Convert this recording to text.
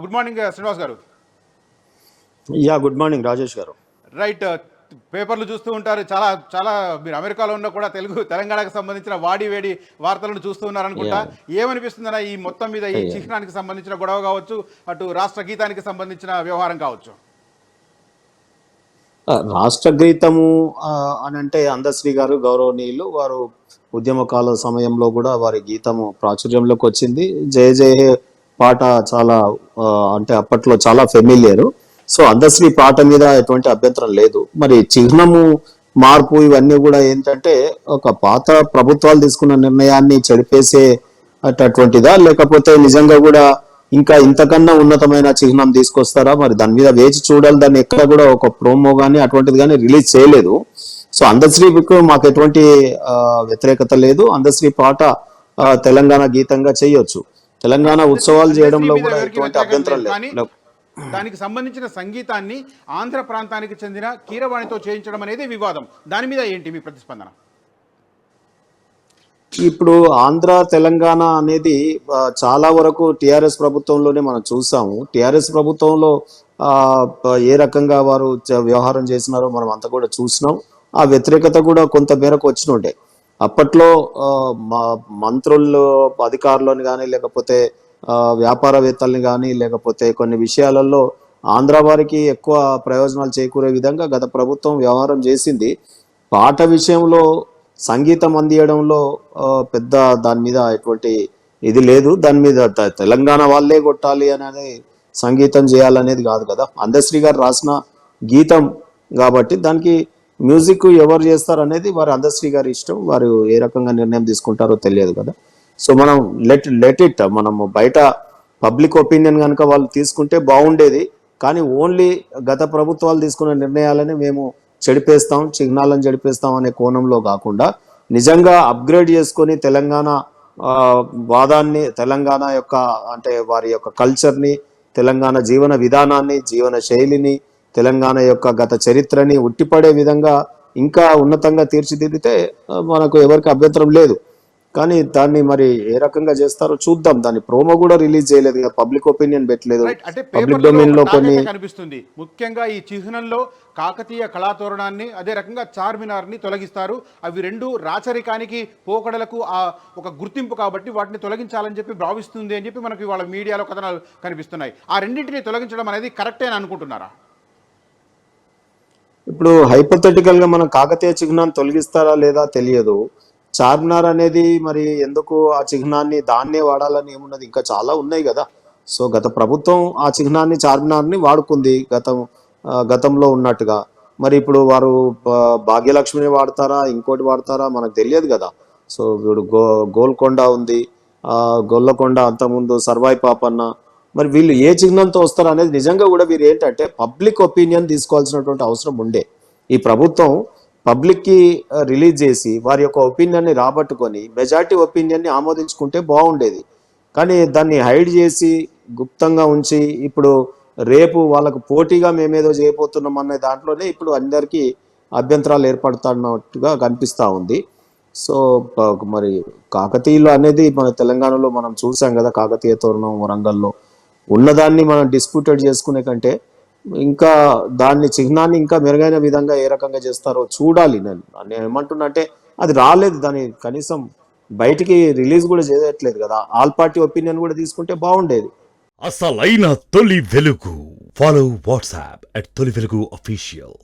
Good morning Srinivas గారు. Good morning Rajesh గారు. Right. పేపర్లు చూస్తూ ఉంటారు. చాలా చాలా మీరు అమెరికాలో ఉన్న కూడా తెలంగాణకు సంబంధించిన వాడి వేడి వార్తలను చూస్తూ ఉన్నారనుకుంటా. ఏమనిపిస్తుందన్నా ఈ మొత్తం మీద ఈ చిహ్నానికి సంబంధించిన గొడవ కావచ్చు, అటు రాష్ట్ర గీతానికి సంబంధించిన వ్యవహారం కావచ్చు? రాష్ట్ర గీతము అని అంటే అందశ్రీ గారు గౌరవనీయులు వారు ఉద్యమకాల సమయంలో కూడా వారి గీతము ప్రాచుర్యంలోకి వచ్చింది. జయ జయ పాట చాలా అంటే అప్పట్లో చాలా ఫెమిలియర్. సో అందశ్రీ పాట మీద ఎటువంటి అభ్యంతరం లేదు. మరి చిహ్నము మార్పు ఇవన్నీ కూడా ఏంటంటే ఒక పాత ప్రభుత్వాలు తీసుకున్న నిర్ణయాన్ని చెడిపేసే అటువంటిదా, లేకపోతే నిజంగా కూడా ఇంకా ఇంతకన్నా ఉన్నతమైన చిహ్నం తీసుకొస్తారా? మరి దాని మీద వేచి చూడాలి. దాన్ని ఎక్కడ కూడా ఒక ప్రోమో కానీ అటువంటిది కానీ రిలీజ్ చేయలేదు. సో అందశ్రీకి మాకు ఎటువంటి వ్యతిరేకత లేదు. అందశ్రీ పాట తెలంగాణ గీతంగా చేయొచ్చు. తెలంగాణ ఉత్సవాలు చేయడంలో కూడా ఎటువంటి అభ్యంతరం లేదు. దానికి సంబంధించిన సంగీతాన్ని ఆంధ్ర ప్రాంతానికి చెందిన కీరవాణితో చేయించడం అనేది వివాదం. దాని మీద ఏంటి మీ ప్రతిస్పందన? ఇప్పుడు ఆంధ్ర తెలంగాణ అనేది చాలా వరకు టిఆర్ఎస్ ప్రభుత్వంలోనే మనం చూసాము. టిఆర్ఎస్ ప్రభుత్వంలో ఏ రకంగా వారు వ్యవహారం చేసినారో మనం అంతా కూడా చూసినాం. ఆ వ్యతిరేకత కూడా కొంత మేరకు వచ్చినుండే. అప్పట్లో మంత్రులు అధికారులను కానీ లేకపోతే వ్యాపారవేత్తల్ని కానీ లేకపోతే కొన్ని విషయాలలో ఆంధ్ర వారికి ఎక్కువ ప్రయోజనాలు చేకూరే విధంగా గత ప్రభుత్వం వ్యవహారం చేసింది. పాట విషయంలో సంగీతం అందియడంలో పెద్ద దాని మీద ఎటువంటి ఇది లేదు. దాని మీద తెలంగాణ వాళ్ళే కొట్టాలి అనేది సంగీతం చేయాలనేది కాదు కదా. అందశ్రీ గారు రాసిన గీతం కాబట్టి దానికి మ్యూజిక్ ఎవరు చేస్తారు అనేది వారు అందశ్రీ గారి ఇష్టం. వారు ఏ రకంగా నిర్ణయం తీసుకుంటారో తెలియదు కదా. సో మనం లెట్ ఇట్. మనము బయట పబ్లిక్ ఒపీనియన్ కనుక వాళ్ళు తీసుకుంటే బాగుండేది. కానీ ఓన్లీ గత ప్రభుత్వాలు తీసుకున్న నిర్ణయాలని మేము చెడిపేస్తాం, చిహ్నాలను చెడిపేస్తాం అనే కోణంలో కాకుండా నిజంగా అప్గ్రేడ్ చేసుకొని తెలంగాణ వాదాన్ని, తెలంగాణ యొక్క అంటే వారి యొక్క కల్చర్ని, తెలంగాణ జీవన విధానాన్ని, జీవన శైలిని, తెలంగాణ యొక్క గత చరిత్రని ఉట్టిపడే విధంగా ఇంకా ఉన్నతంగా తీర్చిదిద్దితే మనకు ఎవరికి అభ్యంతరం లేదు. కానీ దాన్ని మరి ఏ రకంగా చేస్తారో చూద్దాం. దాని ప్రోమో కూడా రిలీజ్ చేయలేదు, పబ్లిక్ ఒపీనియన్ పెట్టలేదు. పబ్లిక్ డొమైన్ లో కొన్ని కనిపిస్తుంది. ముఖ్యంగా ఈ చిహ్నంలో కాకతీయ కళాతోరణాన్ని, అదే రకంగా చార్మినార్ ని తొలగిస్తారు. అవి రెండు రాచరికానికి, పోకడలకు ఒక గుర్తింపు కాబట్టి వాటిని తొలగించాలని చెప్పి భావిస్తుంది అని చెప్పి మనకి వాళ్ళ మీడియాలో కథనాలు కనిపిస్తున్నాయి. ఆ రెండింటిని తొలగించడం అనేది కరెక్టే అని అనుకుంటున్నారా? ఇప్పుడు హైపోథెటికల్ గా మనం కాకతీయ చిహ్నాన్ని తొలగిస్తారా లేదా తెలియదు. చార్మినార్ అనేది మరి ఎందుకు ఆ చిహ్నాన్ని దాన్నే వాడాలని ఏమున్నది? ఇంకా చాలా ఉన్నాయి కదా. సో గత ప్రభుత్వం ఆ చిహ్నాన్ని చార్మినార్ని వాడుకుంది గతంలో ఉన్నట్టుగా. మరి ఇప్పుడు వారు భాగ్యలక్ష్మిని వాడతారా, ఇంకోటి వాడతారా మనకు తెలియదు కదా. సో ఇప్పుడు గోల్కొండ ఉంది, గొల్లకొండ, అంతకుముందు సర్వాయి పాపన్న. మరి వీళ్ళు ఏ చిహ్నంతో వస్తారు అనేది నిజంగా కూడా వీరు ఏంటంటే పబ్లిక్ ఒపీనియన్ తీసుకోవాల్సినటువంటి అవసరం ఉండే. ఈ ప్రభుత్వం పబ్లిక్కి రిలీజ్ చేసి వారి యొక్క ఒపీనియన్ని రాబట్టుకొని మెజార్టీ ఒపీనియన్ని ఆమోదించుకుంటే బాగుండేది. కానీ దాన్ని హైడ్ చేసి గుప్తంగా ఉంచి ఇప్పుడు రేపు వాళ్ళకు పోటీగా మేమేదో చేయబోతున్నాం అనే దాంట్లోనే ఇప్పుడు అందరికీ అభ్యంతరాలు ఏర్పడుతున్నట్టుగా కనిపిస్తూ ఉంది. సో మరి కాకతీయులు అనేది మన తెలంగాణలో మనం చూసాం కదా. కాకతీయ తోరణం వరంగల్లో ఉన్నదాన్ని మనం డిస్ప్యూటెడ్ చేసుకునే కంటే ఇంకా దాన్ని చిహ్నాన్ని ఇంకా మెరుగైన విధంగా ఏ రకంగా చేస్తారో చూడాలి. నేను ఏమంటున్నా అంటే అది రాలేదు, దాని కనీసం బయటికి రిలీజ్ కూడా చేయట్లేదు కదా. ఆల్ పార్టీ ఒపీనియన్ కూడా తీసుకుంటే బాగుండేది. అసలైన తొలి వెలుగు. ఫాలో వాట్సాప్ @తొలి వెలుగు అఫీషియల్.